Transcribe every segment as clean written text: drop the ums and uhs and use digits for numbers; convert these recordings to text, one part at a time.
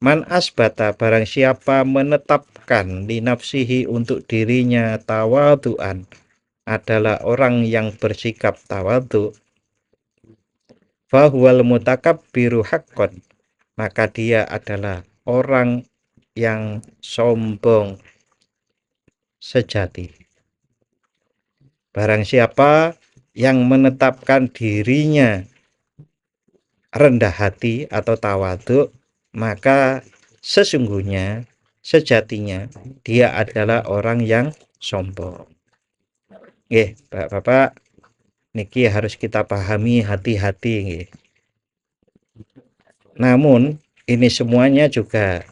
Man asbata barang siapa menetapkan li nafsihi untuk dirinya tawaduan adalah orang yang bersikap tawadu, fahuwal mutakabbiru haqqon, maka dia adalah orang yang sombong sejati. Barang siapa yang menetapkan dirinya rendah hati atau tawadu, maka sesungguhnya, sejatinya dia adalah orang yang sombong. Bapak-bapak, niki harus kita pahami hati-hati nggih. Namun ini semuanya juga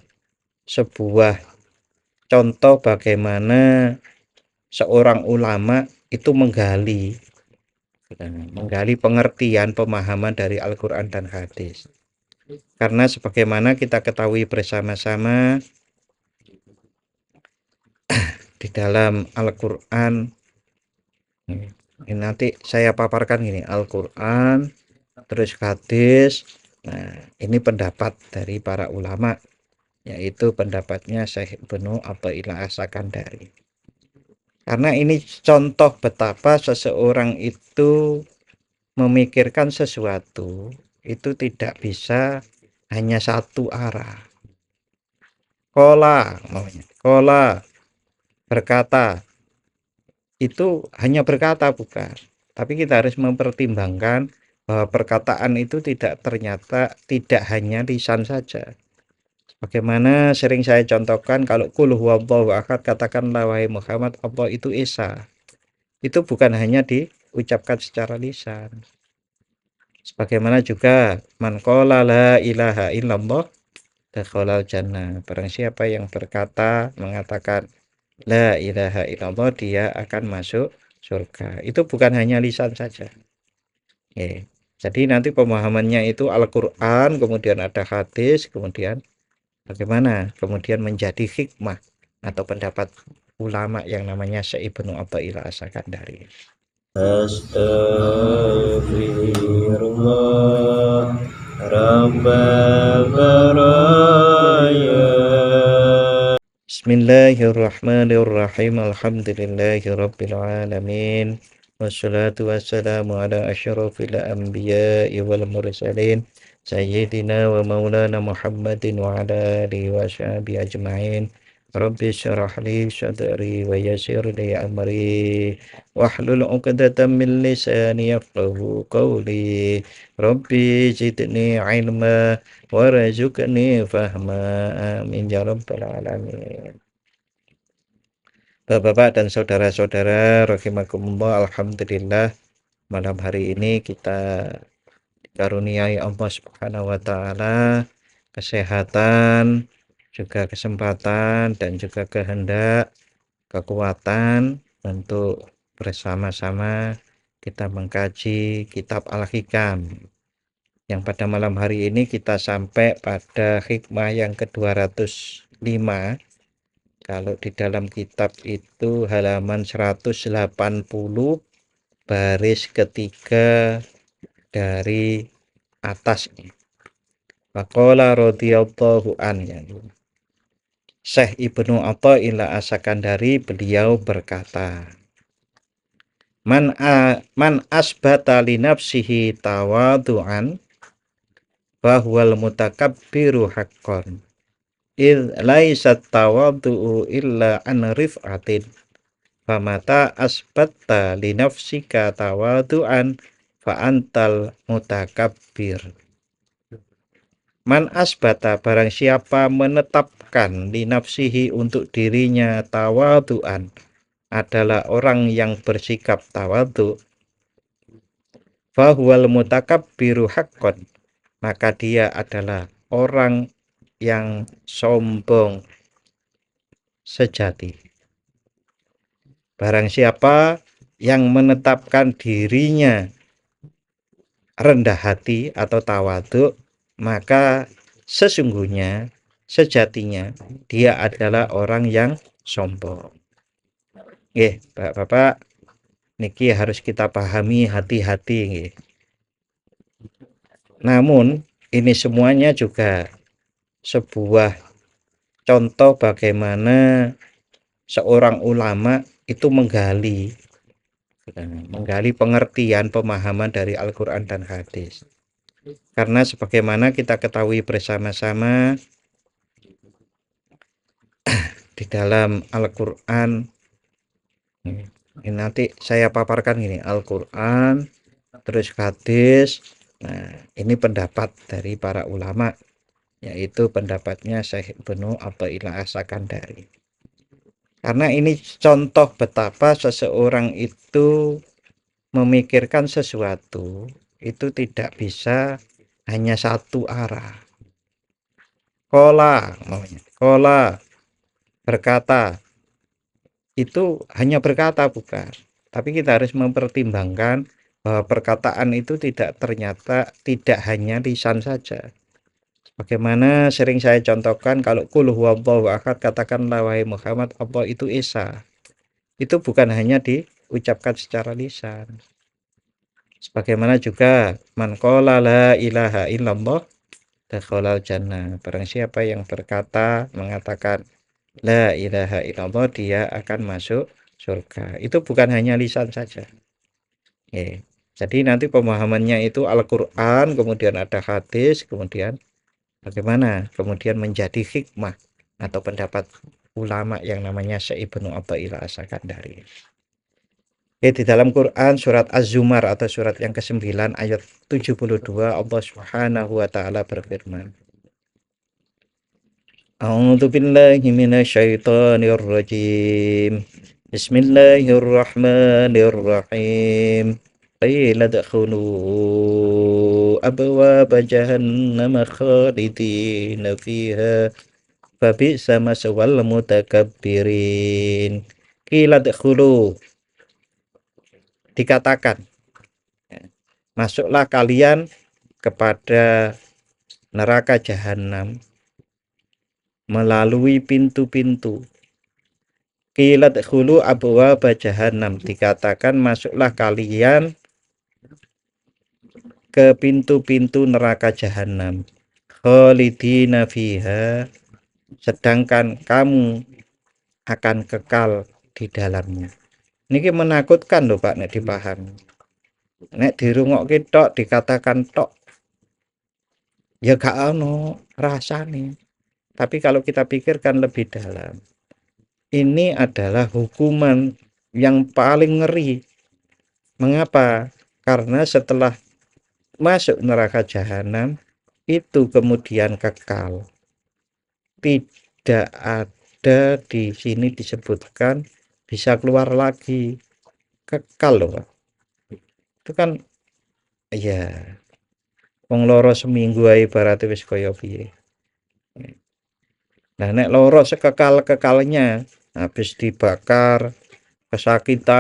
sebuah contoh bagaimana seorang ulama itu menggali pengertian pemahaman dari Al-Quran dan hadis. Karena sebagaimana kita ketahui bersama-sama, di dalam Al-Quran, ini nanti saya paparkan gini, Al-Quran terus hadis. Nah, ini pendapat dari para ulama, yaitu pendapatnya Syekh Ibnu Athaillah As-Sakandari. Karena ini contoh betapa seseorang itu memikirkan sesuatu itu tidak bisa hanya satu arah. Kola berkata, itu hanya berkata bukan. Tapi kita harus mempertimbangkan bahwa perkataan itu ternyata tidak hanya lisan saja. Bagaimana sering saya contohkan, kalau qul huwallahu ahad, katakanlah wahai Muhammad, Allah itu esa. Itu bukan hanya diucapkan secara lisan. Sebagaimana juga man qala la ilaha illallah dakhalal jannah. Barang siapa yang mengatakan la ilaha illallah, dia akan masuk surga. Itu bukan hanya lisan saja. Jadi nanti pemahamannya itu Al-Quran, kemudian ada hadis, kemudian bagaimana kemudian menjadi hikmah atau pendapat ulama yang namanya Syekh Ibnu Athaillah As-Sakandari. Astaghfirullah Rabbal baraya. Bismillahirrahmanirrahim. Alhamdulillahirabbil alamin. Wassalatu wassalamu ala asyrafil anbiya'i wal mursalin sayyidina wa maulana Muhammadin wa ala alihi wa sahbihi ajma'in. Rabbi syrah li sadri wa yassir li amri wahlul 'uqdatam min lisani yafqahu qawli. Rabbi zidni ilma warzuqni fahma, amin ya rabbal alamin. Bapak-bapak dan saudara-saudara rahimakumullah, alhamdulillah malam hari ini kita dikaruniai Allah Subhanahu wa taala kesehatan, juga kesempatan dan juga kehendak, kekuatan untuk bersama-sama kita mengkaji kitab Al-Hikam, yang pada malam hari ini kita sampai pada hikmah yang ke-205. Kalau di dalam kitab itu halaman 180 baris ketiga dari atas. Faqala radhiyallahu anhu. Syekh Ibnu Athaillah As-Sakandari beliau berkata, Man asbata li nafsihi tawadu'an fahuwal mutakabbiru haqqan. Laisat tawaddu'u illa an rif'atin, famata asbatta li nafsika tawadu'an fa antal mutakabbir. Man asbata barang siapa menetapkan li nafsihi untuk dirinya tawadu'an adalah orang yang bersikap tawadu, fahuwal mutakabbiru haqqan, maka dia adalah orang yang sombong sejati. Barang siapa yang menetapkan dirinya rendah hati atau tawadu, maka sesungguhnya, sejatinya dia adalah orang yang sombong. Bapak-bapak, niki harus kita pahami hati-hati. Namun ini semuanya juga sebuah contoh bagaimana seorang ulama itu menggali pengertian pemahaman dari Al-Quran dan hadis. Karena sebagaimana kita ketahui bersama-sama di dalam Al-Quran, ini nanti saya paparkan gini, Al-Quran, terus hadis. Nah, ini pendapat dari para ulama, yaitu pendapatnya Syekh Ibnu Athaillah As-Sakandari. Karena ini contoh betapa seseorang itu memikirkan sesuatu itu tidak bisa hanya satu arah. Kola berkata, itu hanya berkata bukan, tapi kita harus mempertimbangkan bahwa perkataan itu ternyata tidak hanya lisan saja. Bagaimana sering saya contohkan, kalau qul huwallahu ahad, katakanlah wahai Muhammad, Allah itu esa. Itu bukan hanya diucapkan secara lisan. Sebagaimana juga man qala la ilaha illallah dakhalal jannah. Barang siapa yang mengatakan la ilaha illallah, dia akan masuk surga. Itu bukan hanya lisan saja. Jadi nanti pemahamannya itu Al-Quran, kemudian ada hadis, kemudian bagaimana kemudian menjadi hikmah atau pendapat ulama yang namanya Syekh Ibnu Athaillah As-Sakandari. Di dalam Quran surat Az-Zumar atau surat yang ke-9 ayat 72, Allah Subhanahu wa taala berfirman, A'udzu billahi minasyaitonir rajim. Bismillahirrahmanirrahim. Qila dkhulu abwaaba jahannam khalidina fiha fabi'sa maswal mutakabbirin. Qila dkhulu, dikatakan, masuklah kalian kepada neraka jahanam melalui pintu-pintu. Qilat khulu abwaaba jahannam, dikatakan masuklah kalian ke pintu-pintu neraka jahanam. Khalidina fiha, sedangkan kamu akan kekal di dalamnya. Niki menakutkan loh Pak, nek dipahami. Nek dirungokke tok, dikatakan tok, ya gak ono rasane. Tapi kalau kita pikirkan lebih dalam, ini adalah hukuman yang paling ngeri. Mengapa? Karena setelah masuk neraka jahanam itu kemudian kekal. Tidak ada di sini disebutkan bisa keluar lagi. Kekal loh. Itu kan ya wong loro seminggu ae berarti wis kaya piye. Nah, nek loro sekekal-kekalnya, habis dibakar, kesakitan,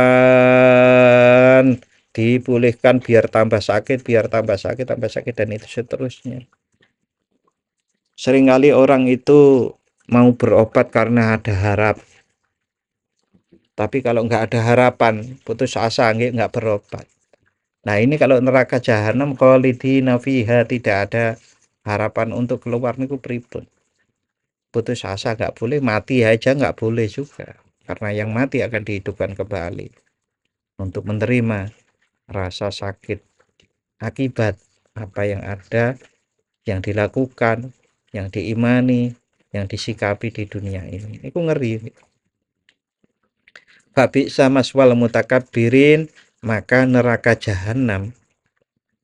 dipulihkan biar tambah sakit, tambah sakit, dan itu seterusnya. Seringkali orang itu mau berobat karena ada harap. Tapi kalau nggak ada harapan, putus asa, nggak berobat. Nah, ini kalau neraka jahanam khalidina fiha, tidak ada harapan untuk keluar, niku pripun. Putus asa nggak boleh, mati aja nggak boleh juga, karena yang mati akan dihidupkan kembali untuk menerima rasa sakit akibat apa yang ada, yang dilakukan, yang diimani, yang disikapi di dunia ini. Itu ngeri. Babi sama swal mutakabbirin, maka neraka jahanam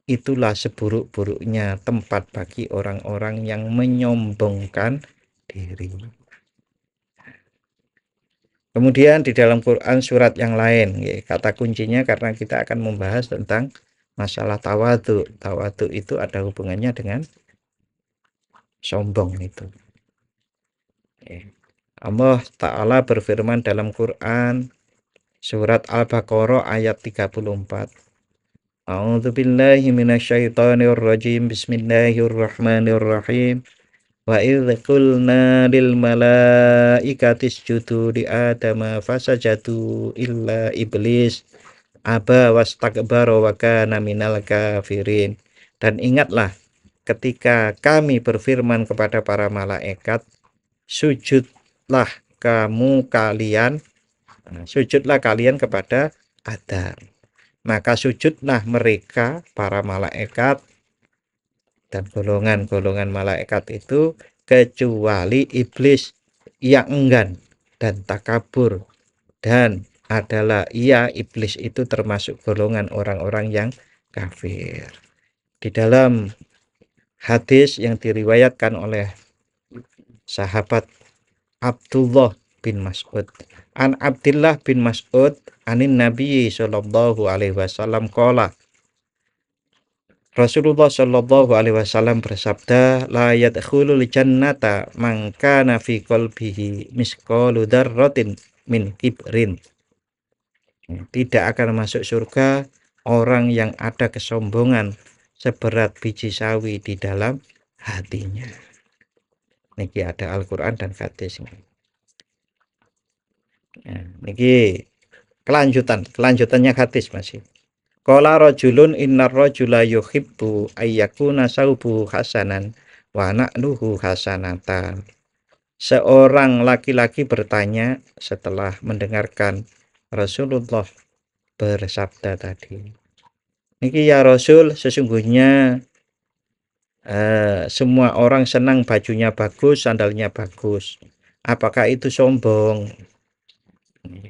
itulah seburuk-buruknya tempat bagi orang-orang yang menyombongkan diri. Kemudian di dalam Quran surat yang lain, kata kuncinya karena kita akan membahas tentang masalah tawadhu. Tawadhu itu ada hubungannya dengan sombong itu. Allah Ta'ala berfirman dalam Quran surat Al-Baqarah ayat 34. A'udzu billahi minasyaitonir rajim. Bismillahirrahmanirrahim. Wa idz qulna lil malaikati isjudu li adama fasajadu illa iblis aba wastakbara wa kana minal kafirin. Dan ingatlah ketika kami berfirman kepada para malaikat, sujudlah kalian, sujudlah kalian kepada Adam. Maka sujudlah mereka, para malaikat dan golongan-golongan malaikat itu, kecuali iblis yang enggan dan takabur, dan adalah iblis itu termasuk golongan orang-orang yang kafir. Di dalam hadis yang diriwayatkan oleh sahabat Abdullah bin Mas'ud, an Abdullah bin Mas'ud anin Nabi sallallahu alaihi wasallam qala, Rasulullah sallallahu alaihi wasallam bersabda, la yadkhulul jannata man kana fi qalbihi misqalu dzarratin min kibrin. Tidak akan masuk surga orang yang ada kesombongan seberat biji sawi di dalam hatinya. Niki ada Al-Qur'an dan hadis. Niki kelanjutannya hadis masih. Qala rajulun innar rajula yuhibbu ayyakuna saubu hasanan wa na'luhu hasanatan. Seorang laki-laki bertanya setelah mendengarkan Rasulullah bersabda tadi. Niki ya Rasul, sesungguhnya semua orang senang bajunya bagus, sandalnya bagus. Apakah itu sombong?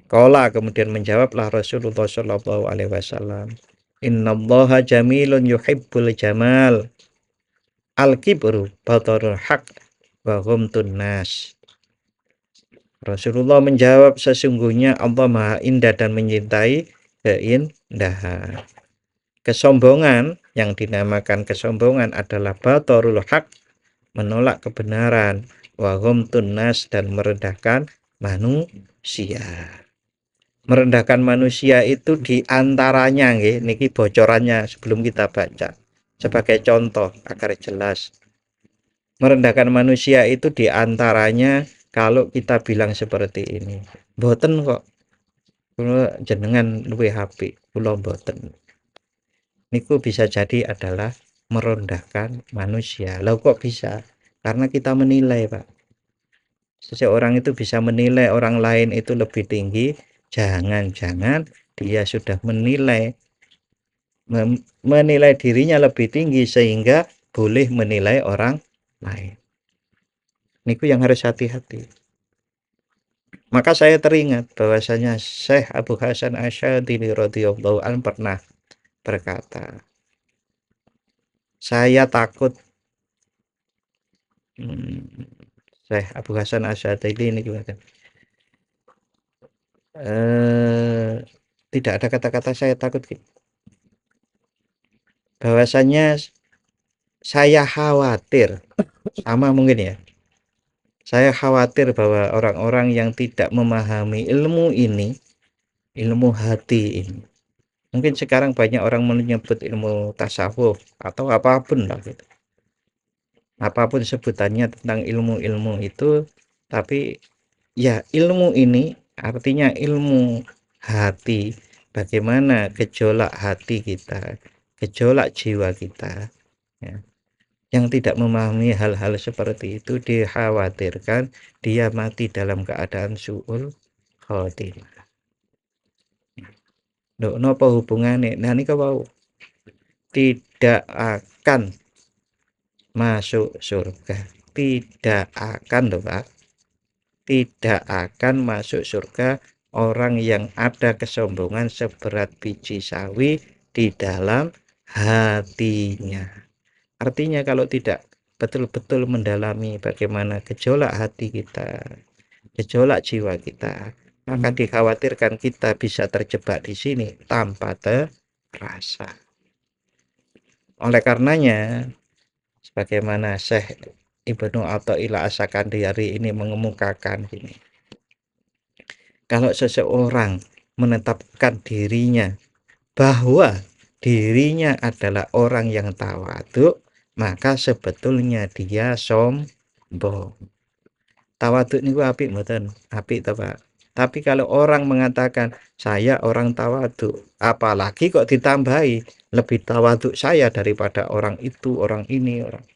Qala, kemudian menjawablah Rasulullah sallallahu alaihi wasallam, innallaha jamilun yuhibbul jamal, al-kibru batarul haq wa ghamtun nas. Rasulullah menjawab, sesungguhnya Allah Maha Indah dan mencintai keindahan. Kesombongan, yang dinamakan kesombongan adalah batarul haq, menolak kebenaran, wa ghamtun nas, dan merendahkan manusia. Merendahkan manusia itu diantaranya, niki bocorannya sebelum kita baca sebagai contoh agar jelas. Merendahkan manusia itu diantaranya kalau kita bilang seperti ini, boten kok kula jenengan luwih apik, kula boten. Niku bisa jadi adalah merendahkan manusia. Lah kok bisa? Karena kita menilai, Pak. Seseorang itu bisa menilai orang lain itu lebih tinggi, jangan-jangan dia sudah menilai dirinya lebih tinggi sehingga boleh menilai orang lain. Niku yang harus hati-hati. Maka saya teringat bahwasanya Syekh Abu Hasan Asyadzili radhiyallahu anhu pernah berkata, saya takut Syekh Abu Hasan Asyadzili ini gimana? Tidak ada kata-kata saya takut gitu. Bahwasanya saya khawatir, sama mungkin ya, saya khawatir bahwa orang-orang yang tidak memahami ilmu ini, ilmu hati ini, mungkin sekarang banyak orang menyebut ilmu tasawuf atau apapun lah gitu, apapun sebutannya tentang ilmu-ilmu itu, tapi ya ilmu ini artinya ilmu hati, bagaimana gejolak hati kita, gejolak jiwa kita, ya. Yang tidak memahami hal-hal seperti itu dikhawatirkan dia mati dalam keadaan su'ul khotimah. Loh, napa hubungannya? Nah, ini kau tidak akan masuk surga, tidak akan loh Pak, tidak akan masuk surga orang yang ada kesombongan seberat biji sawi di dalam hatinya. Artinya kalau tidak betul-betul mendalami bagaimana gejolak hati kita, gejolak jiwa kita, maka dikhawatirkan kita bisa terjebak di sini tanpa terasa. Oleh karenanya, sebagaimana Syekh Ibnu Athaillah As-Sakandari ini mengemukakan ini, kalau seseorang menetapkan dirinya bahwa dirinya adalah orang yang tawadhu, maka sebetulnya dia sombong. Tawadhu niku apik mboten? Apik ta, Pak? Tapi kalau orang mengatakan saya orang tawadhu, apalagi kok ditambahi lebih tawadhu saya daripada orang itu, orang ini, orang,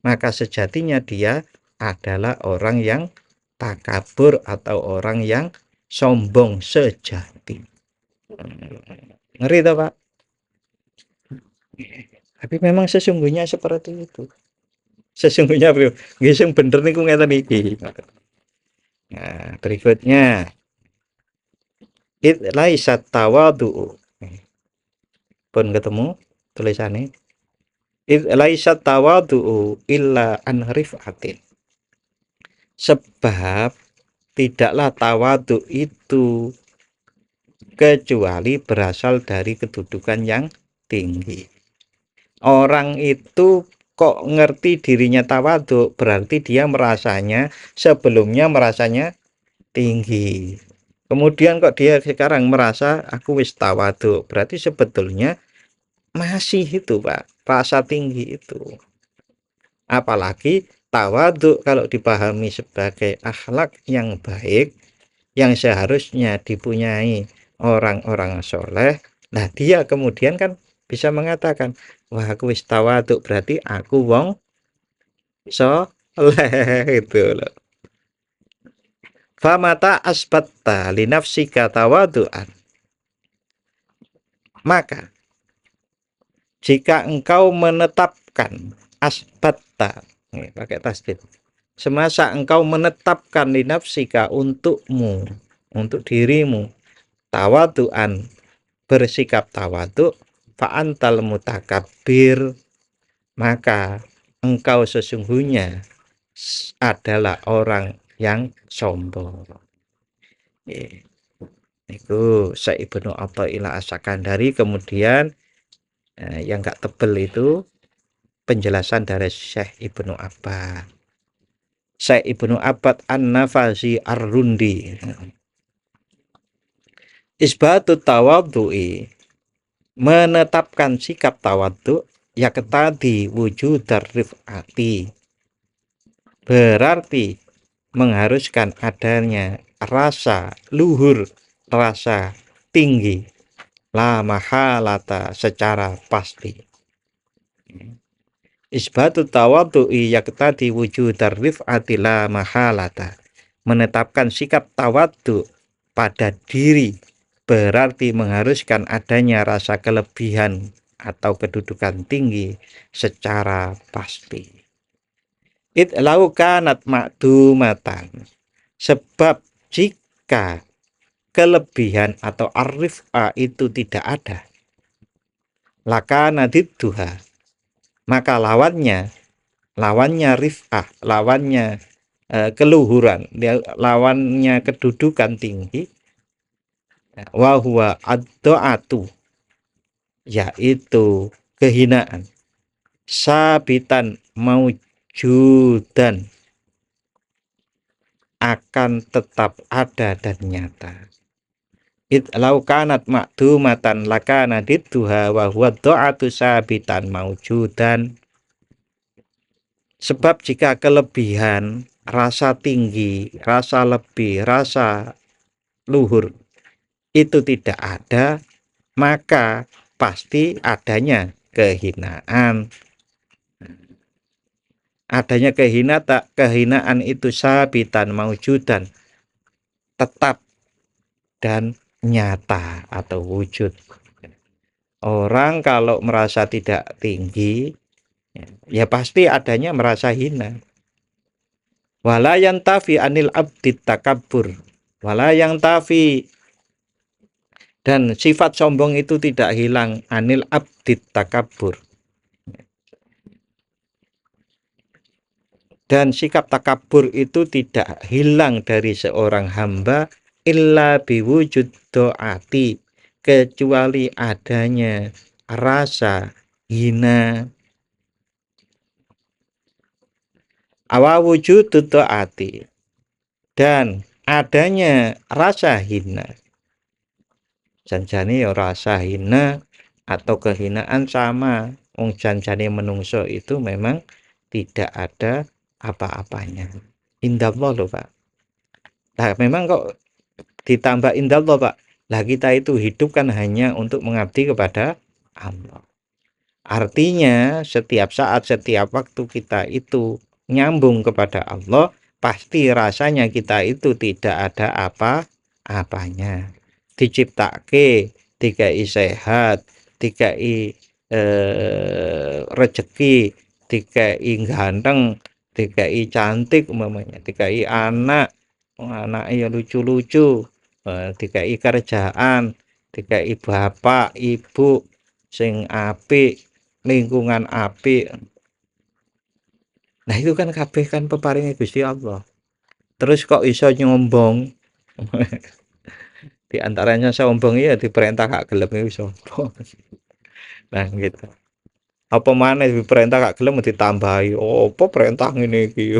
maka sejatinya dia adalah orang yang takabur atau orang yang sombong sejati. Ngeri toh, Pak? Tapi memang sesungguhnya seperti itu. Sesungguhnya bro, nggih bener niku ngeten iki. Nah, berikutnya id laisat tawadu. Pun ketemu tulisannya. Id laisat tawadu illa an rifatin. Sebab tidaklah tawadu itu kecuali berasal dari kedudukan yang tinggi. Orang itu kok ngerti dirinya tawadhu, berarti dia merasanya sebelumnya merasanya tinggi. Kemudian kok dia sekarang merasa aku wis tawadhu, berarti sebetulnya masih itu, Pak, rasa tinggi itu. Apalagi tawadhu kalau dipahami sebagai akhlak yang baik yang seharusnya dipunyai orang-orang soleh, nah dia kemudian kan bisa mengatakan, wah aku wis tawadhu, berarti aku wong soleh itu loh. Famata asbatta linafsika tawadu'an, maka jika engkau menetapkan asbatta, pakai tasdid, semasa engkau menetapkan linafsika untukmu, untuk dirimu, tawadu'an, bersikap tawadhu, fa'antal mutakabbir, maka engkau sesungguhnya adalah orang yang sombong. Itu Syekh Ibnu Athaillah As-Sakandari. Kemudian yang gak tebel itu penjelasan dari Syekh Ibnu Abbad. Syekh Ibnu Abbad An-Nafasi Ar-Rundi. Isbatu tawadhu'i, menetapkan sikap tawadhu, yaktadi wujudar rif'ati, berarti mengharuskan adanya rasa luhur, rasa tinggi, la mahalata, secara pasti. Isbatu tawadhu'i yaktadi wujudar rif'ati la mahalata, menetapkan sikap tawadhu pada diri berarti mengharuskan adanya rasa kelebihan atau kedudukan tinggi secara pasti. It lau kanat ma'dumatan, sebab jika kelebihan atau arif'a itu tidak ada, laka nadidduha, maka lawannya rif'ah, lawannya keluhuran, lawannya kedudukan tinggi, wa huwa ad-dha'atu, yaitu kehinaan, sabitan maujudan, akan tetap ada dan nyata. It lau kanat ma'dumatan lakana didduha wa huwa dha'atu sabitan maujudan, sebab jika kelebihan, rasa tinggi, rasa lebih, rasa luhur itu tidak ada, maka pasti adanya kehinaan. Adanya kehinaan itu sabitan maujudan, tetap dan nyata atau wujud. Orang kalau merasa tidak tinggi, ya pasti adanya merasa hina. Wala yantafi anil abdi takabbur, wala yantafi, dan sifat sombong itu tidak hilang, anil abdi takabbur, dan sikap takabur itu tidak hilang dari seorang hamba, illa biwujud do'ati, kecuali adanya rasa hina. Awa wujud do'ati, dan adanya rasa hina. Janjane ya rasa hina atau kehinaan sama. Wong janjane menungso itu memang tidak ada apa-apanya. Indallah loh, Pak. Nah, memang kok ditambah indallah, Pak. Lah kita itu hidup kan hanya untuk mengabdi kepada Allah. Artinya setiap saat, setiap waktu kita itu nyambung kepada Allah, pasti rasanya kita itu tidak ada apa-apanya. Diciptake, dikai sehat, dikai rezeki, dikai ganteng, dikai cantik umpamanya, dikai anak, anak ya lucu-lucu, dikai kerjaan, dikai bapak, ibu sing apik, lingkungan apik. Nah itu kan kabeh kan peparinge Gusti Allah. Terus kok iso nyombong? Di antaranya sombong ya diperintah gak gelem iku sombong. Nah gitu. Apa maneh diperintah gak gelem ditambahi. Oh, apa perintah ngene iki.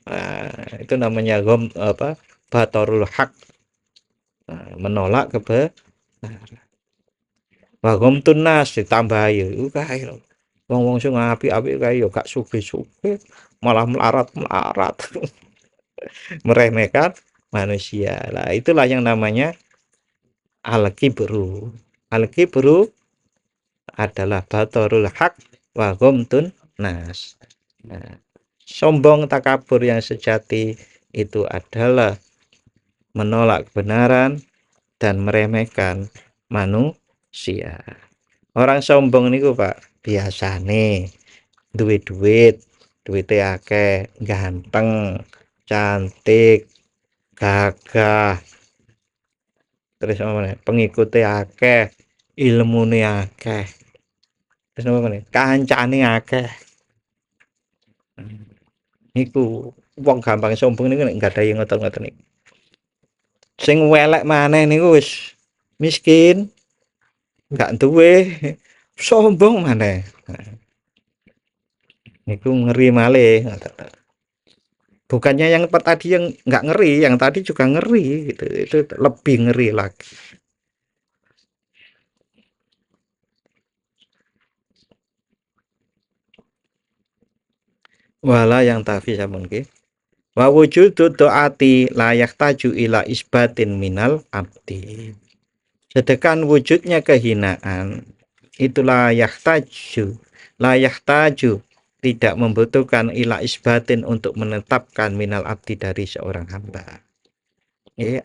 Nah, itu namanya batorul hak, menolak kebenaran. Wa tunas ditambahi. Iku kae lho. Wong-wong sing apik-apik kae ya gak sugih-sugih, malah melarat-melarat. Meremehkan manusia. Lah itulah yang namanya al-kibru. Al-kibru adalah batorul haq wa ghamtun nas. Nah, sombong takabur yang sejati itu adalah menolak kebenaran dan meremehkan manusia. Orang sombong niku Pak, biasane duwe duit, duwite akeh, ganteng, cantik, gagah, terus apa meneh? Pengikute akeh, ilmune akeh. Terus apa meneh? Kancane akeh. Niku wong gampang sombong niku nek gadahi ngoten-ngoten niku. Sing welek maneh niku wis miskin, gak duwe, sombong maneh. Niku ngeri malih. Bukannya yang tadi yang nggak ngeri, yang tadi juga ngeri gitu. Itu lebih ngeri lagi. Wala yang tafi sampun nggih. Wa wujudu doati layak taju ila isbatin minal abdi. Sedangkan wujudnya kehinaan itu layak taju tidak membutuhkan ila isbatin untuk menetapkan minal abdi dari seorang hamba.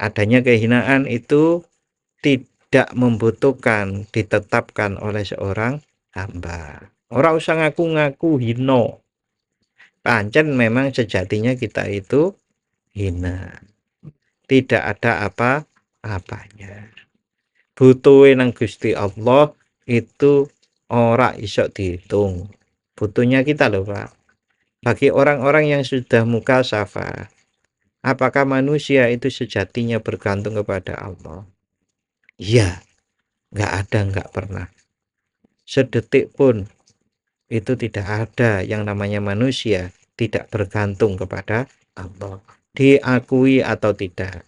Adanya kehinaan itu tidak membutuhkan ditetapkan oleh seorang hamba. Orang usah ngaku-ngaku hino. Pancen memang sejatinya kita itu hina. Tidak ada apa-apanya. Butuhe nang Gusti Allah itu ora iso dihitung. Butuhnya kita loh Pak. Bagi orang-orang yang sudah mukasafah, apakah manusia itu sejatinya bergantung kepada Allah? Iya, nggak ada, nggak pernah. Sedetik pun itu tidak ada yang namanya manusia tidak bergantung kepada Allah. Diakui atau tidak.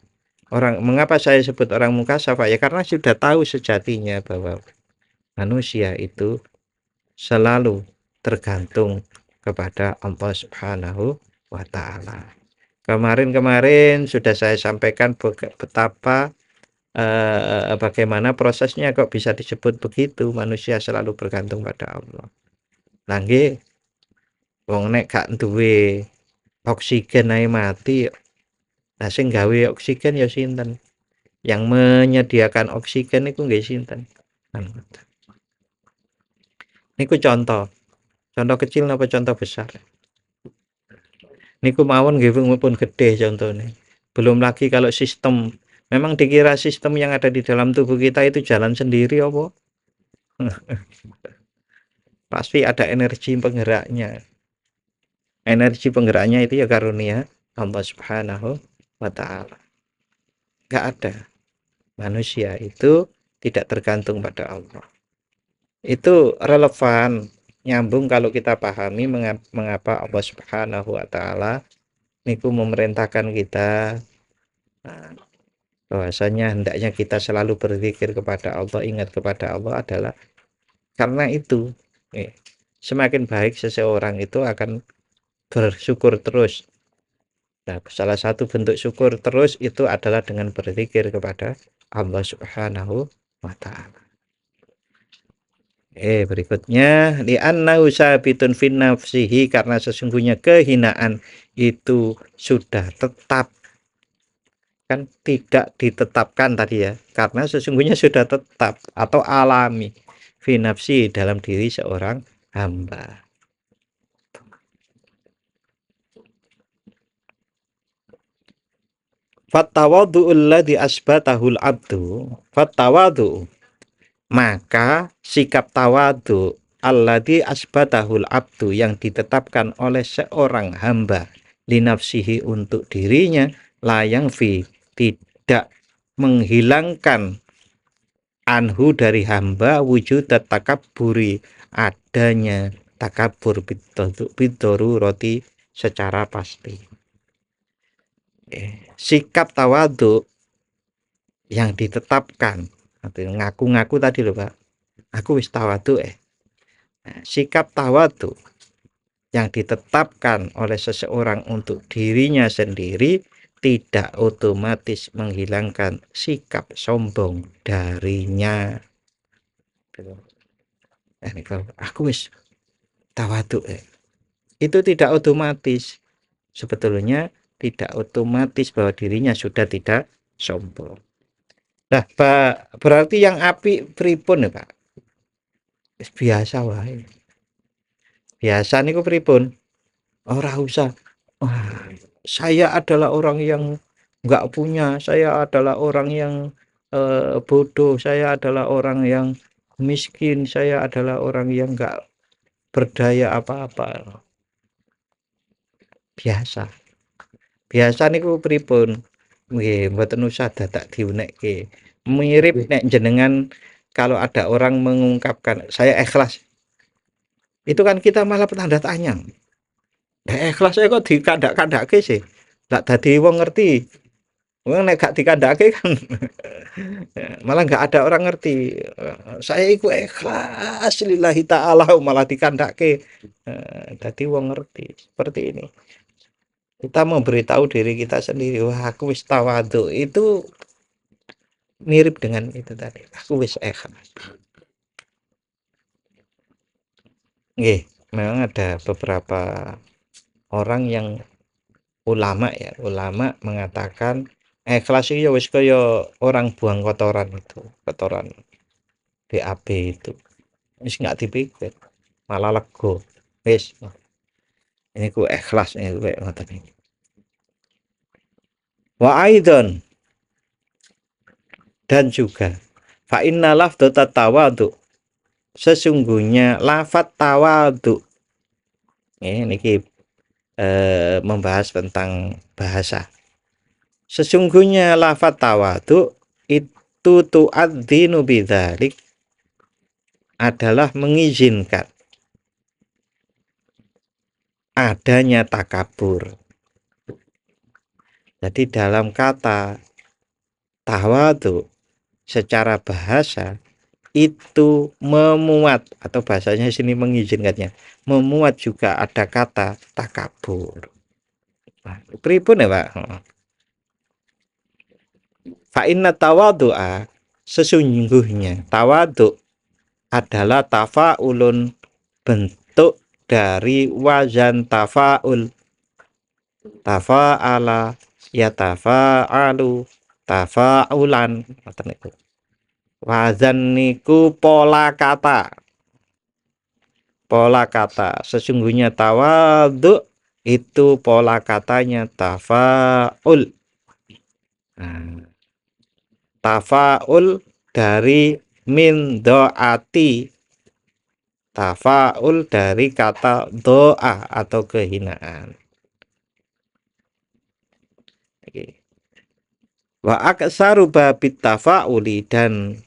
Mengapa saya sebut orang mukasafah? Ya karena sudah tahu sejatinya bahwa manusia itu selalu tergantung kepada Allah Subhanahu wa taala. Kemarin-kemarin sudah saya sampaikan betapa bagaimana prosesnya kok bisa disebut begitu, manusia selalu bergantung pada Allah. Lah nggih, wong nek gak duwe oksigen ae mati. Lah sing gawe oksigen ya sinten? Yang menyediakan oksigen itu nggih sinten? Niku contoh kecil napa contoh besar? Niku mawon nggih pun gede contohnya. Belum lagi kalau sistem, memang dikira sistem yang ada di dalam tubuh kita itu jalan sendiri apa? Pasti ada energi penggeraknya. Energi penggeraknya itu ya karunia Allah Subhanahu wa taala. Enggak ada. Manusia itu tidak tergantung pada Allah. Itu relevan, nyambung kalau kita pahami mengapa Allah Subhanahu wa taala niku memerintahkan kita bahwasanya hendaknya kita selalu berzikir kepada Allah, ingat kepada Allah adalah karena itu semakin baik seseorang itu akan bersyukur terus Nah, salah satu bentuk syukur terus itu adalah dengan berzikir kepada Allah Subhanahu wa taala. Berikutnya li'annahu sabitun fin nafsihi, karena sesungguhnya kehinaan itu sudah tetap, kan tidak ditetapkan tadi ya, karena sesungguhnya sudah tetap atau alami fi nafsi, dalam diri seorang hamba. Fattawadhu alladhi asbatahul abdu, fattawadhu, maka sikap tawadu alladhi asbatahul abdu, yang ditetapkan oleh seorang hamba linafsihi, untuk dirinya, layang fi, tidak menghilangkan anhu dari hamba, wujud takaburi, adanya takabur bidoru roti secara pasti. Sikap tawadu yang ditetapkan, ngaku-ngaku tadi loh Pak, aku wis tawadu sikap tawadu yang ditetapkan oleh seseorang untuk dirinya sendiri tidak otomatis menghilangkan sikap sombong darinya. Aku wis tawadu itu tidak otomatis, sebetulnya tidak otomatis bahwa dirinya sudah tidak sombong. Nah, Pak, berarti yang api pripun ya, Pak? Biasa wae. Biasa niku pripun? Ora usah. Wah, saya adalah orang yang enggak punya, saya adalah orang yang bodoh, saya adalah orang yang miskin, saya adalah orang yang enggak berdaya apa-apa. Biasa. Biasa niku pripun? Nggih, mboten usah dadak diunekke. Mirip nek jenengan kalau ada orang mengungkapkan saya ikhlas, itu kan kita malah tanda tanya. Nek ikhlas kok dikandak-kandake sih. Lah dadi wong ngerti. Wong nek gak dikandake kan malah nggak ada orang ngerti. Saya iku ikhlas lillahi ta'ala, malah dikandake. Dadi wong ngerti. Seperti ini. Kita memberitahu diri kita sendiri, wah aku wis tawadhu, itu mirip dengan itu tadi, aku wis ikhlas. Nggih, memang ada beberapa orang yang ulama ya, ulama mengatakan ikhlas itu ya wis kaya orang buang kotoran itu, kotoran BAB itu. Wis nggak dipikir, malah lego. Wis, ini ku ikhlas ini kayak ngoten iki. Wa aidan, dan juga fa inna lafdhat tawadhu, sesungguhnya lafat tawadhu niki membahas tentang bahasa. Sesungguhnya lafat tawadhu itu tu'adzinu bidzalik, adalah mengizinkan adanya takabur. Jadi dalam kata tawadhu secara bahasa itu memuat, atau bahasanya sini mengizinkannya, memuat juga ada kata takabur. Nah, pripun ya Pak? Fa inna tawadhu'a, sesungguhnya tawadhu adalah tafaulun, bentuk dari wazan tafaul. Tafa'ala ya tafa'alu tafa'ulan. Wazan niku pola kata. Pola kata. Sesungguhnya tawadhu itu pola katanya tafa'ul. Nah, tafa'ul dari min do'ati. Tafa'ul dari kata doa atau kehinaan. Wa aksaru babit tafa'uli, dan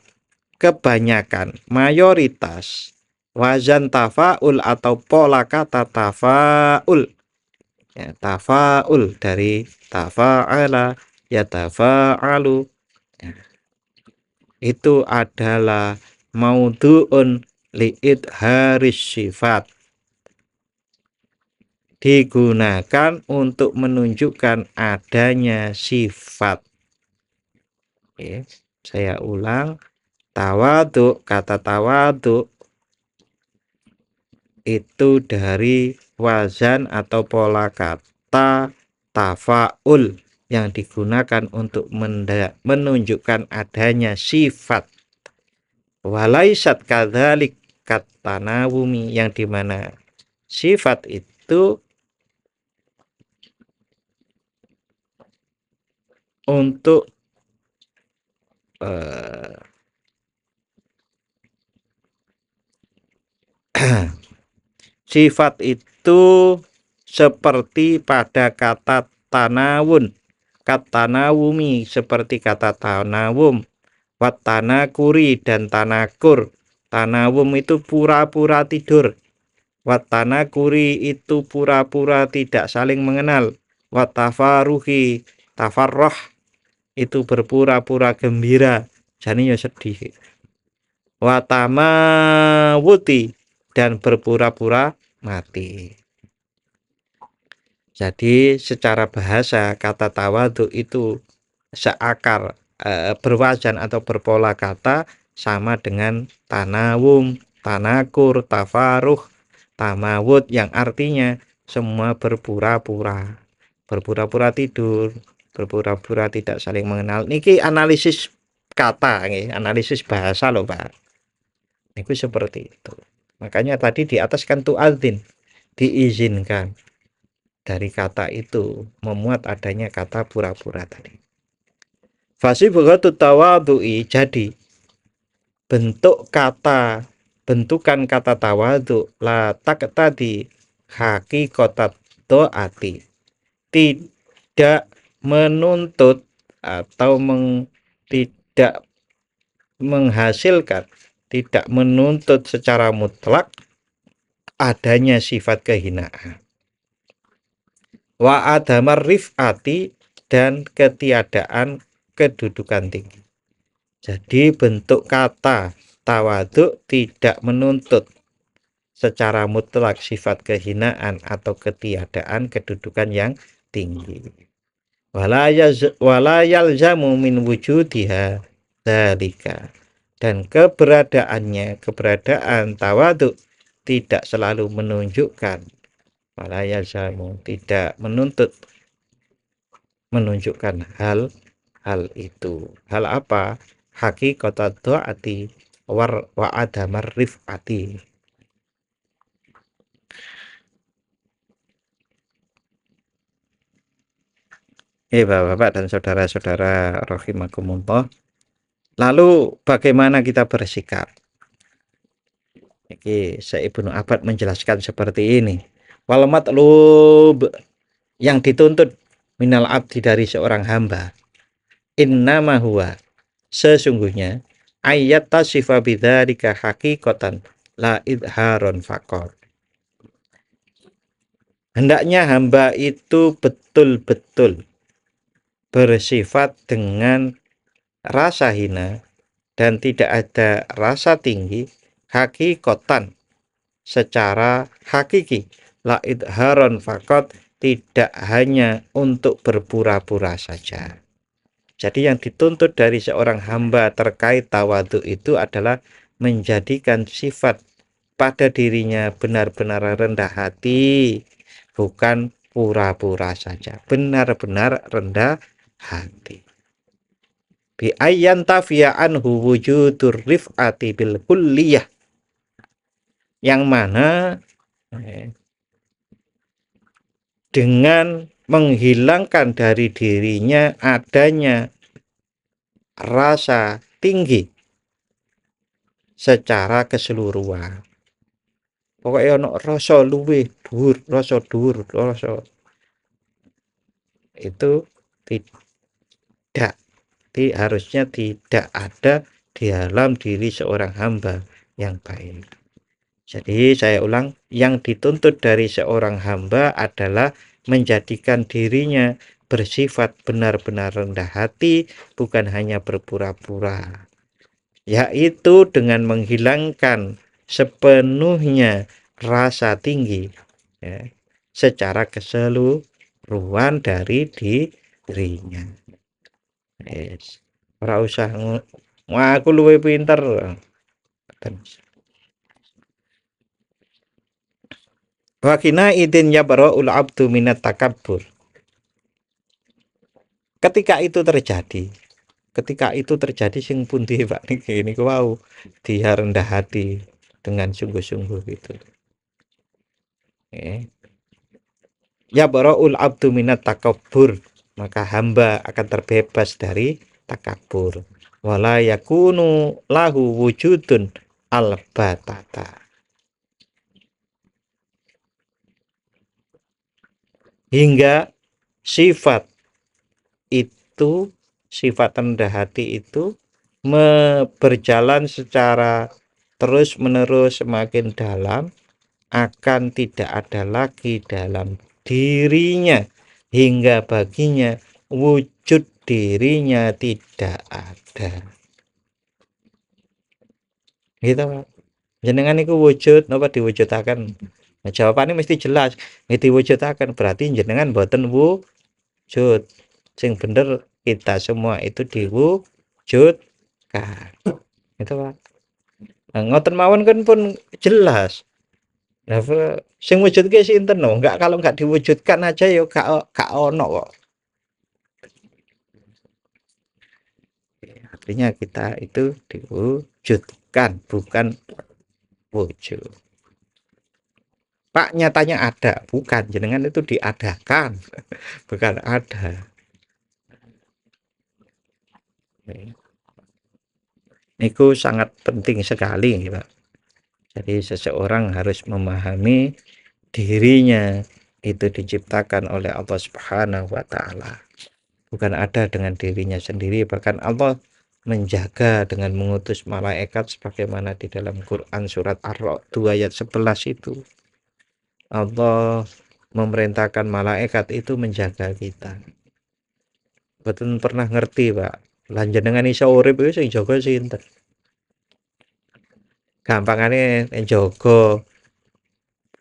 kebanyakan, mayoritas wazan tafa'ul atau pola kata tafa'ul ya, tafa'ul dari tafa'ala ya tafa'alu ya, itu adalah maudhu'un li'idharis sifat, digunakan untuk menunjukkan adanya sifat. Oke, saya ulang. Tawadhu, kata tawadhu itu dari wazan atau pola kata tafaul yang digunakan untuk menunjukkan adanya sifat. Walaisat kadzalik katanawumi, yang dimana sifat itu untuk sifat itu seperti pada kata tanawun, katanawumi seperti kata tanawum, watanakuri dan tanakur. Tanawum itu pura-pura tidur, watanakuri itu pura-pura tidak saling mengenal, watafaruhi tafarroh itu berpura-pura gembira, jane ya sedih, watamawuti dan berpura-pura mati. Jadi secara bahasa kata tawadhu itu seakar berwajan atau berpola kata sama dengan tanawum, tanakur, tafaruh, tamawud, yang artinya semua berpura-pura, berpura-pura tidur, berpura-pura tidak saling mengenal. Niki analisis kata, analisis bahasa loh Pak. Niku seperti itu. Makanya tadi di atas kan tu'adzin, diizinkan. Dari kata itu memuat adanya kata pura-pura tadi. Fasibghatu tawadhu'i, jadi bentukan kata tawadhu la taqtadi haqiqatat doati, tidak menuntut atau tidak menghasilkan, tidak menuntut secara mutlak adanya sifat kehinaan. Wa adamar rif'ati, dan ketiadaan kedudukan tinggi. Jadi bentuk kata tawadhu tidak menuntut secara mutlak sifat kehinaan atau ketiadaan kedudukan yang tinggi. Wala yalzamu min wujudiha dzalika, dan keberadaan tawadhu tidak selalu menunjukkan, wala yalzamu tidak menuntut menunjukkan hal itu. Hal apa? Haqiqatat do'ati wa adamar rif'ati. Bapak-bapak dan saudara-saudara rahimakumullah. Lalu bagaimana kita bersikap? Iki Ibnu Abbad menjelaskan seperti ini. Wal matlub, yang dituntut minal abdi dari seorang hamba, innama huwa, sesungguhnya, ayat tasifa bidzalika haqiqatan la idharon faqor. Hendaknya hamba itu betul-betul bersifat dengan rasa hina dan tidak ada rasa tinggi, haqiqatan secara hakiki, la idharon faqat, tidak hanya untuk berpura-pura saja. Jadi yang dituntut dari seorang hamba terkait tawadhu itu adalah menjadikan sifat pada dirinya benar-benar rendah hati, bukan pura-pura saja, benar-benar rendah hati. Bi ayyan tafiya anhu wujudur rif'ati bil kulliyah, yang mana dengan menghilangkan dari dirinya adanya rasa tinggi secara keseluruhan. Pokoknya ono rasa luwih dhuwur, rasa dhuwur, rasa itu tidak, harusnya tidak ada di dalam diri seorang hamba yang baik. Jadi saya ulang, yang dituntut dari seorang hamba adalah menjadikan dirinya bersifat benar-benar rendah hati, bukan hanya berpura-pura, yaitu dengan menghilangkan sepenuhnya rasa tinggi, ya, secara keseluruhan dari dirinya. Yes. Ora usah wah aku luwih pinter. Wakina idin yabra'ul abdu minat takabbur. Ketika itu terjadi, ketika itu terjadi sing pundi Pak niki niku wau dia rendah hati dengan sungguh-sungguh gitu. Yabra'ul abdu minat takabbur, maka hamba akan terbebas dari takabur. Wala yakunu lahu wujudun albatata. Hingga sifat itu, sifat rendah hati itu berjalan secara terus menerus semakin dalam, akan tidak ada lagi dalam dirinya, hingga baginya wujud dirinya tidak ada. Gitu Pak. Jenengan itu wujud napa diwujudaken? Nah, jawabannya mesti jelas. Nek diwujudaken berarti jenengan boten wujud. Sing bener kita semua itu diwujudkan. Itu Pak. Nah, ngoten mawon kan pun jelas. Nah, sing wujudke sinten no? Enggak, kalau enggak diwujudkan aja ya gak ono kok. Artinya kita itu diwujudkan, bukan wujud. Pak, nyatanya ada, bukan jenengan itu diadakan, bukan ada. Niku sangat penting sekali, Pak. Jadi seseorang harus memahami dirinya itu diciptakan oleh Allah Subhanahu wa taala. Bukan ada dengan dirinya sendiri, bahkan Allah menjaga dengan mengutus malaikat sebagaimana di dalam Quran surat Ar-Ra'd 2 ayat 11 itu. Allah memerintahkan malaikat itu menjaga kita. Betul pernah ngerti, Pak. Lan jenengan iso urip iku sing jaga sinten? Gampangane jaga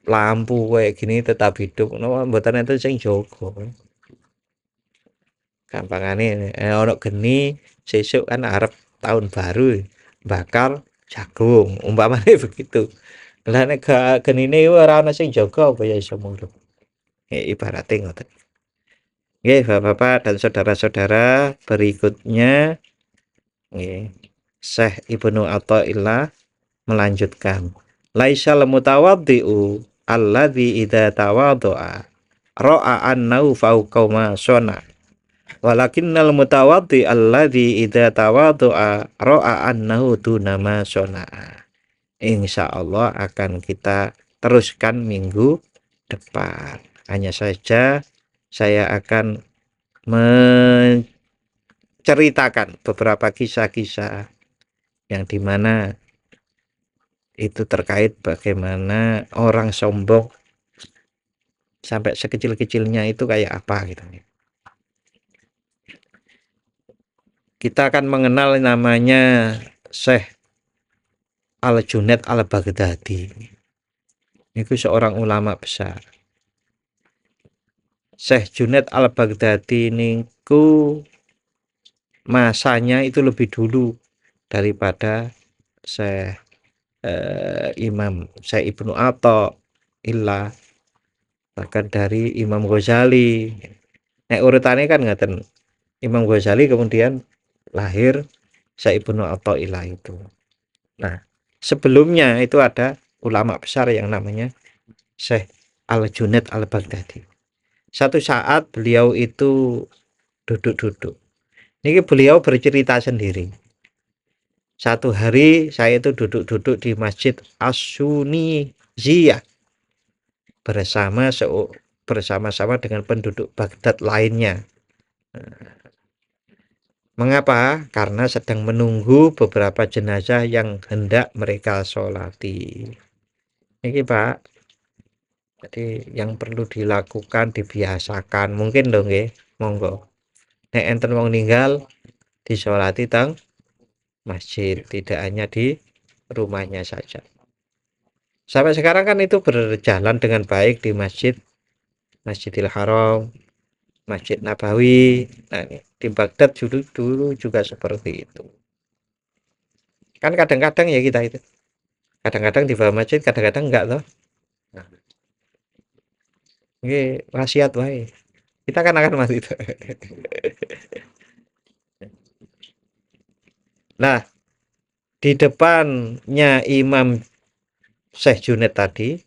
lampu kayak gini tetap hidup, no, mboten enten sing jaga. Gampangane ono geni sesuk kan arep tahun baru bakar jagung, umpamane begitu. Lah nek genine ora ana sing jaga apa ya iso murub. Ibarate ngoten. Nggih, Bapak-bapak dan saudara-saudara, berikutnya nggih, Syekh Ibnu Athaillah melanjutkan. Laisal mutawaddi'u alladzi idza tawadda'a ra'a annahu fawqa ma shana. Walakinnal mutawaddi alladzi idza tawadda'a ra'a annahu duna ma shana. Insyaallah akan kita teruskan minggu depan. Hanya saja saya akan menceritakan beberapa kisah-kisah yang dimana itu terkait bagaimana orang sombong sampai sekecil-kecilnya itu kayak apa gitu. Kita akan mengenal namanya Syekh Al-Junaid Al-Baghdadi. Itu seorang ulama besar. Syekh Junaid Al-Baghdadi niku masanya itu lebih dulu daripada Syekh Imam Syekh Ibnu Athaillah, bahkan dari Imam Ghazali. Nek urutannya kan ngaten. Imam Ghazali kemudian lahir Syekh Ibnu Athaillah itu. Nah, sebelumnya itu ada ulama besar yang namanya Syekh Al-Junaid Al-Baghdadi. Satu saat beliau itu duduk-duduk. Ini beliau bercerita sendiri. Satu hari saya itu duduk-duduk di Masjid As-Suniziyah bersama-sama dengan penduduk Baghdad lainnya. Mengapa? Karena sedang menunggu beberapa jenazah yang hendak mereka sholati. Ini Pak, jadi yang perlu dilakukan, dibiasakan, mungkin dong ya, monggo. Nek enten wong ninggal disolati teng masjid, tidak hanya di rumahnya saja. Sampai sekarang kan itu berjalan dengan baik di Masjid Masjidil Haram, Masjid Nabawi. Nah, ini di Baghdad dulu juga seperti itu. Kan kadang-kadang ya kita itu, kadang-kadang di bawah masjid, kadang-kadang enggak loh. Nah, ini wasiat wae. Kita kan akan mati itu. Nah, di depannya Imam Syekh Junaid tadi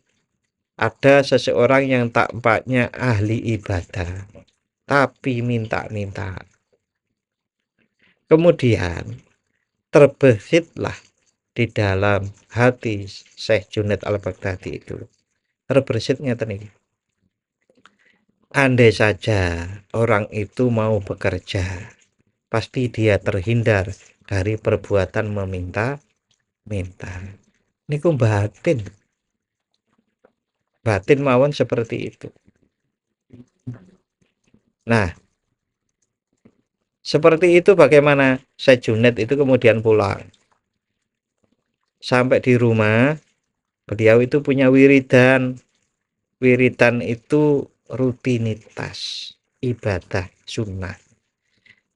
ada seseorang yang tampaknya ahli ibadah, tapi minta-minta. Kemudian terbesitlah di dalam hati Syekh Junaid Al-Baghdadi itu. Terbesitnya tadi. Andai saja orang itu mau bekerja, pasti dia terhindar dari perbuatan meminta-minta. Niku batin. Batin mawon seperti itu. Nah, seperti itu bagaimana Syekh Junaid itu kemudian pulang. Sampai di rumah, beliau itu punya wiridan. Wiridan itu rutinitas ibadah sunnah.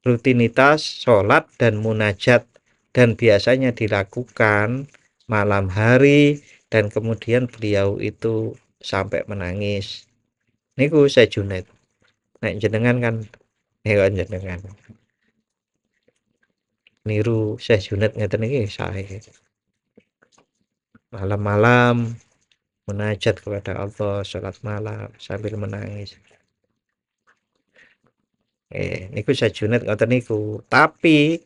Rutinitas sholat dan munajat. Dan biasanya dilakukan malam hari. Dan kemudian beliau itu sampai menangis. Niku Syekh Junaid. Nek jenengan kan hewan jenengan. Niru Syekh Junaid ngeten iki sae. Malam-malam munajat kepada Allah, sholat malam sambil menangis. Niku Syekh Junaid ngoten niku. Tapi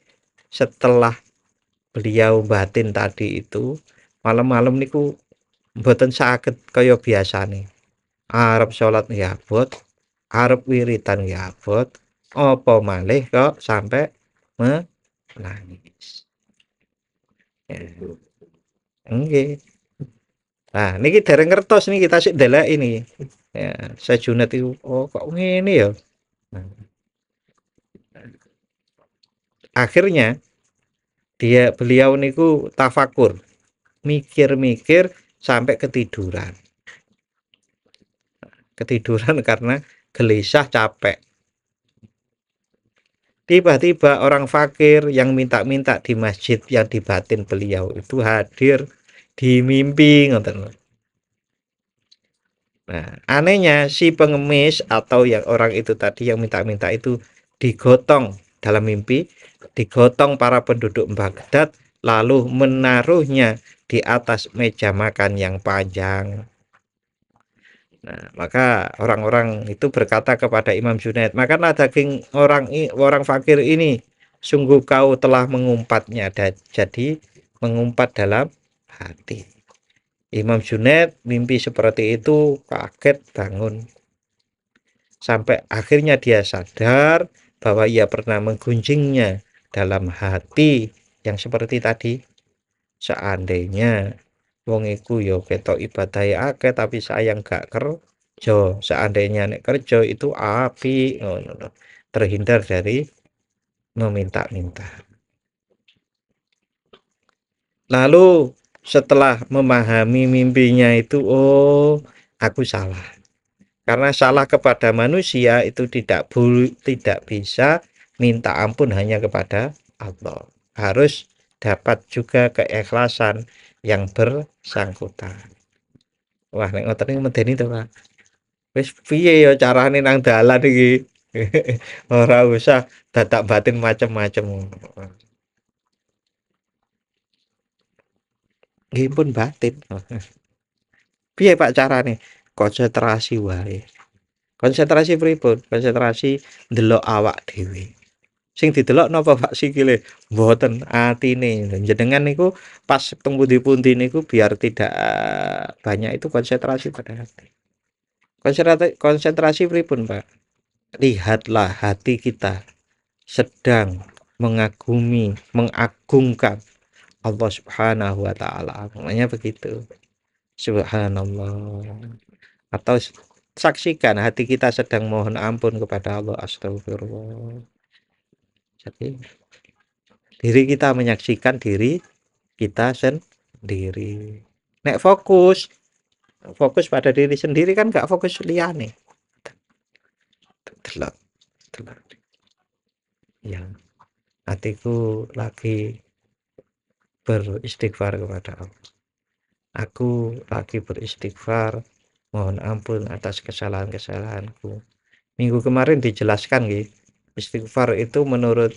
setelah beliau batin tadi itu malam-malam niku mboten saged kaya biasane. Arep sholat ya abot, arep wiritan ya abot, apa malih kok sampai menangis. Ya. Nggih. Nah, niki dereng ngertos nih kita sik ndelok ini. Ya, Syekh Junaid itu oh kok ngene ya. Nah, akhirnya beliau niku tafakur, mikir-mikir sampai ketiduran. Ketiduran karena gelisah capek. Tiba-tiba orang fakir yang minta-minta di masjid yang dibatin beliau itu hadir di mimpi ngoten. Nah, anehnya si pengemis atau yang orang itu tadi yang minta-minta itu digotong dalam mimpi, digotong para penduduk Baghdad lalu menaruhnya di atas meja makan yang panjang. Nah, maka orang-orang itu berkata kepada Imam Junaid, makanlah daging orang fakir ini, sungguh kau telah mengumpatnya, jadi mengumpat dalam hati. Imam Junaid mimpi seperti itu, kaget bangun. Sampai akhirnya dia sadar bahwa ia pernah menggunjingnya dalam hati yang seperti tadi. Seandainya wong iku yo ketok ibadahe akeh tapi sayang gak kerja. Seandainya nek kerja itu api ngono. Terhindar dari meminta-minta. Lalu setelah memahami mimpinya itu, oh, aku salah. Karena salah kepada manusia itu tidak bisa minta ampun hanya kepada Allah. Harus dapat juga keikhlasan yang bersangkutan. Wah, nek ngoten iki medeni to, Pak. Wis piye ya carane nang dalan iki? Ora usah dadak batin macem-macem. Nggih pun batin. Piye Pak carane? Konsentrasi wae. Konsentrasi pripun? Konsentrasi ndelok awak dhewe. Sing didelok napa Pak sikile? Mboten atine. Jenengan niku pas teng pundi-pundi niku biar tidak banyak itu konsentrasi pada hati. Konsentrasi pripun Pak? Lihatlah hati kita sedang mengagungkan Allah Subhanahu wa taala. Namanya begitu. Subhanallah. Atau saksikan hati kita sedang mohon ampun kepada Allah, astagfirullah. Jadi diri kita menyaksikan diri kita sendiri. Nek fokus pada diri sendiri kan gak fokus liyane. delok delok ya, hatiku lagi beristighfar kepada Allah. Aku lagi beristighfar, mohon ampun atas kesalahan-kesalahanku. Minggu kemarin dijelaskan nggih, istighfar itu menurut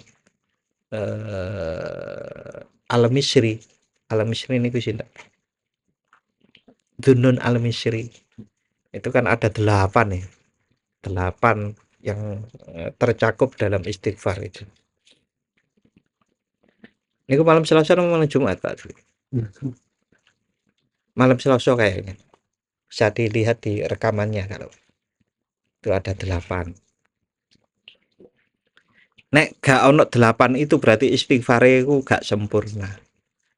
Al-Misri. Al-Misri niku sinten? Dunun Al-Misri. Itu kan ada 8 ya. 8 yang tercakup dalam istighfar itu. Niku malam Selasa atau malam Jumat, Pak? Malam Selasa kayaknya. Bisa dilihat di rekamannya kalau itu ada 8. Nek gak ono 8 itu berarti istighfare ku gak sempurna.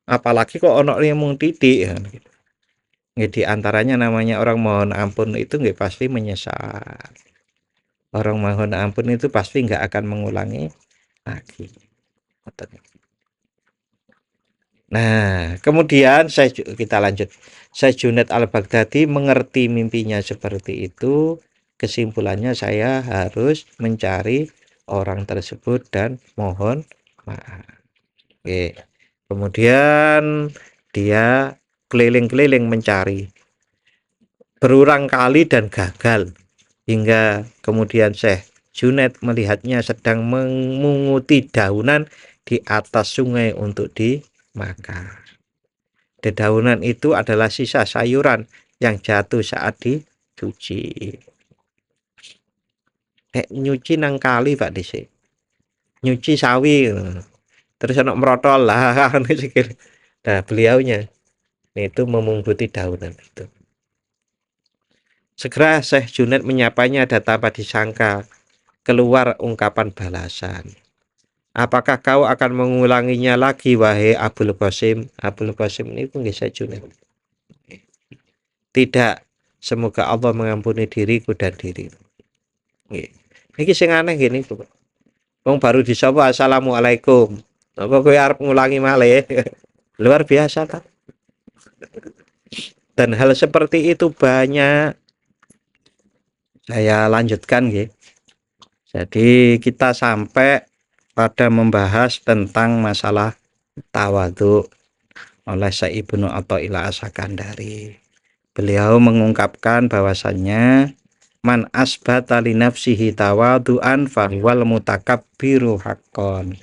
Apalagi kok ono yang mung titik ya. Nggih, di antaranya namanya orang mohon ampun itu nggih pasti menyesal. Orang mohon ampun itu pasti nggak akan mengulangi lagi. Nah, kemudian kita lanjut. Syekh Junaid Al-Baghdadi mengerti mimpinya seperti itu. Kesimpulannya saya harus mencari orang tersebut dan mohon maaf. Oke. Kemudian dia keliling-keliling mencari. Berulang kali dan gagal. Hingga kemudian Syekh Junaid melihatnya sedang memunguti daunan di atas sungai untuk dimakan. Dedaunan itu adalah sisa sayuran yang jatuh saat dicuci. Nyuci nang kali Pak Desi. Nyuci sawi. Terus anak merotol lah. Nah, beliaunya itu memunguti daunan itu. Segera Syekh Junaid menyapanya dan tanpa disangka keluar ungkapan balasan. Apakah kau akan mengulanginya lagi wahai Abul Qasim? Abul Qasim ini pun Syekh Junaid. Tidak, semoga Allah mengampuni diriku dan dirimu. Ini sing aneh gini, wong baru disapa assalamualaikum. Apa kowe arep ngulangi malih? Luar biasa kan? Dan hal seperti itu banyak. Saya lanjutkan nggih. Jadi kita sampai pada membahas tentang masalah tawadhu oleh Syekh Ibnu Athaillah As-Sakandari. Beliau mengungkapkan bahwasannya man asbata li nafsihi tawadu'an fahuwal mutakabbiru haqqon.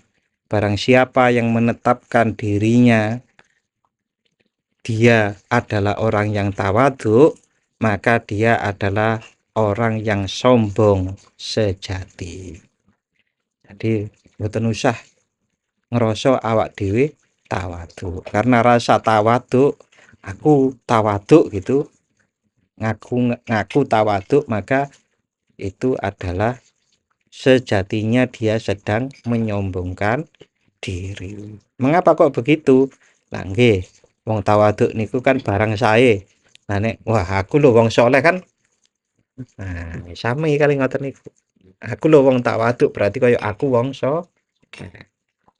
Barang siapa yang menetapkan dirinya dia adalah orang yang tawadhu, maka dia adalah orang yang sombong sejati. Jadi mboten usah ngerasa awak dhewe tawadhu. Karena rasa tawadhu, aku tawadhu gitu, ngaku tawadhu, maka itu adalah sejatinya dia sedang menyombongkan diri. Mengapa kok begitu? Lah nggih, wong tawadhu niku kan barang sae. Nah nek wah aku lho wong soleh kan. Nah, sami kali ngoten niku. Aku lho wong tawadhu berarti kaya aku wong soleh.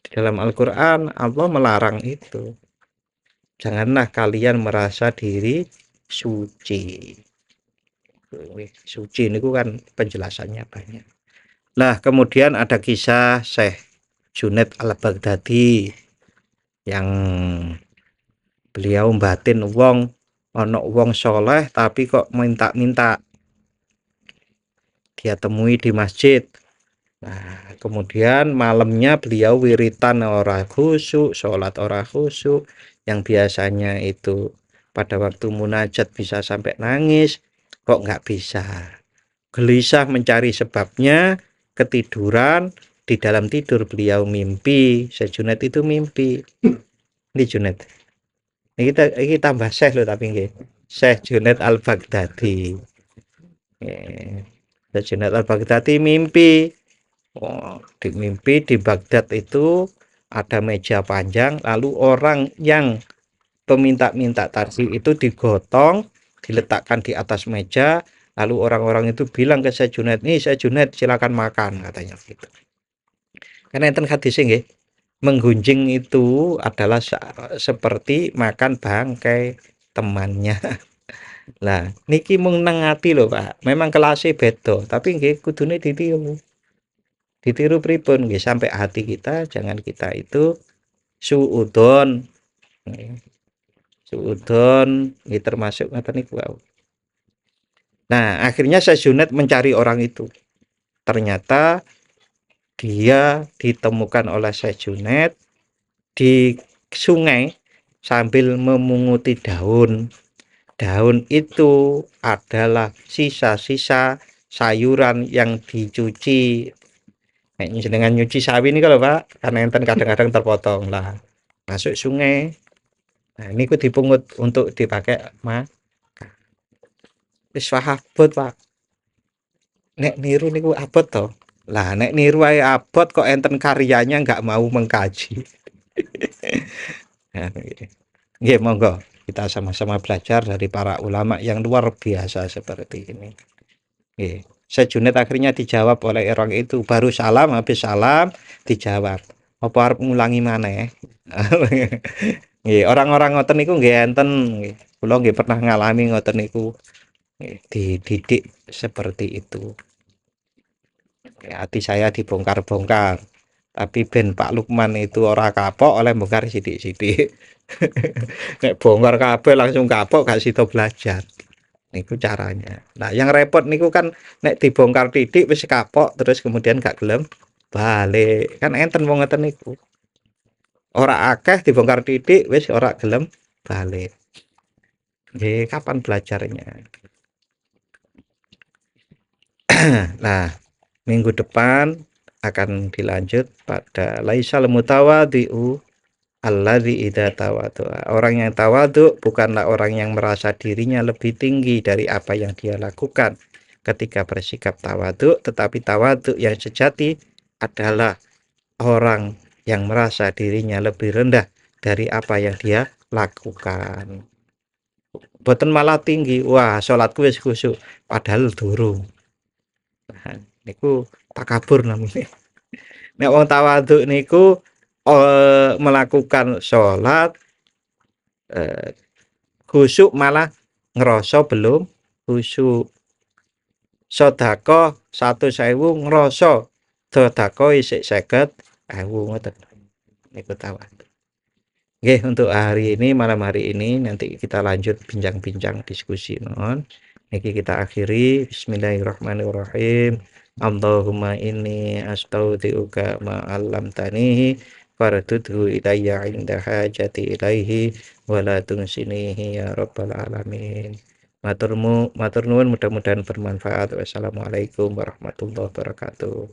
Di dalam Al-Qur'an Allah melarang itu. Janganlah kalian merasa diri suci. Suci niku kan penjelasannya banyak. Lah kemudian ada kisah Syekh Junaid Al-Baghdadi yang beliau batin wong ana wong soleh tapi kok minta-minta, dia temui di masjid. Nah, kemudian malamnya beliau wiritan ora khusyuk, sholat ora khusyuk, yang biasanya itu pada waktu munajat bisa sampai nangis, kok nggak bisa. Gelisah mencari sebabnya, ketiduran, di dalam tidur beliau mimpi, Syekh Junaid itu mimpi. Ini Junaid. Ini tambah Syekh loh tapi nggih. Syekh Junaid Al-Baghdadi. Syekh Junaid Al-Baghdadi mimpi. Di mimpi di Baghdad itu ada meja panjang, lalu orang yang peminta-minta tadi itu digotong, diletakkan di atas meja, lalu orang-orang itu bilang ke Syekh Junaid, nih Syekh Junaid silakan makan, katanya gitu. Karena enten hadis nggih, menggunjing itu adalah seperti makan bangkai temannya. Lah niki mung nang ati lho Pak, memang kelasé beda, tapi nggih kudune ditiru. Ditiru pripun nggih sampai hati kita jangan kita itu suudzon, nggih. Suudzon nggih termasuk ngoten niku wau. Nah, akhirnya Syekh mencari orang itu. Ternyata dia ditemukan oleh Syekh di sungai sambil memunguti daun. Daun itu adalah sisa-sisa sayuran yang dicuci. Dengan nyuci sawi ini kalau Pak, karena enten kadang-kadang terpotong lah. Masuk sungai. Nah, ini ku dipungut untuk dipakai wis abot Pak. Nek niru niku abot to. Lah nek niru ae abot kok enten karyanya nggak mau mengkaji. Nah, nggih monggo kita sama-sama belajar dari para ulama yang luar biasa seperti ini. Nggih. Sejunet akhirnya dijawab oleh orang itu, baru salam, habis salam dijawab. Apa arep ngulangi maneh? Nggih, orang-orang ngoten niku nggih enten nggih. Kula nggih pernah ngalami ngoten niku. Nggih, dididik seperti itu. Hati saya dibongkar-bongkar. Tapi ben Pak Lukman itu ora kapok oleh bongkar sidik-sidik. Nek bongkar kabeh langsung kapok gak sida belajar. Niku caranya. Nah, yang repot niku kan nek dibongkar titik wis kapok terus kemudian gak gelem balik. Kan enten wong ngeten niku. Ora akeh dibongkar titik wis ora gelem balik. Nggih, kapan belajarnya? Nah, minggu depan akan dilanjut pada laisal mutawadhi'u alladzi idza tawadhu'a. Orang yang tawadhu bukanlah orang yang merasa dirinya lebih tinggi dari apa yang dia lakukan ketika bersikap tawadhu, tetapi tawadhu yang sejati adalah orang yang merasa dirinya lebih rendah dari apa yang dia lakukan. Boten malah tinggi, wah salatku wis khusyuk, padahal durung. Nah, niku takabur namanya. Nek wong tawadhu niku melakukan sholat khusyuk malah ngerasa belum khusyuk. Sedekah 100.000 ngerasa sedekah isih 50.000 ngoten. Niku tawadhu. Nggih, untuk hari ini malam hari ini nanti kita lanjut bincang-bincang diskusi non. Niki kita akhiri. Bismillahirrahmanirrahim. Allahumma inni astaghfiruka ma 'allamtanihi fardudhu ilayya 'inda hajati ilaihi wa la tunsinihi ya rabbal alamin. Matur nuwun, mudah-mudahan bermanfaat. Wassalamualaikum warahmatullahi wabarakatuh.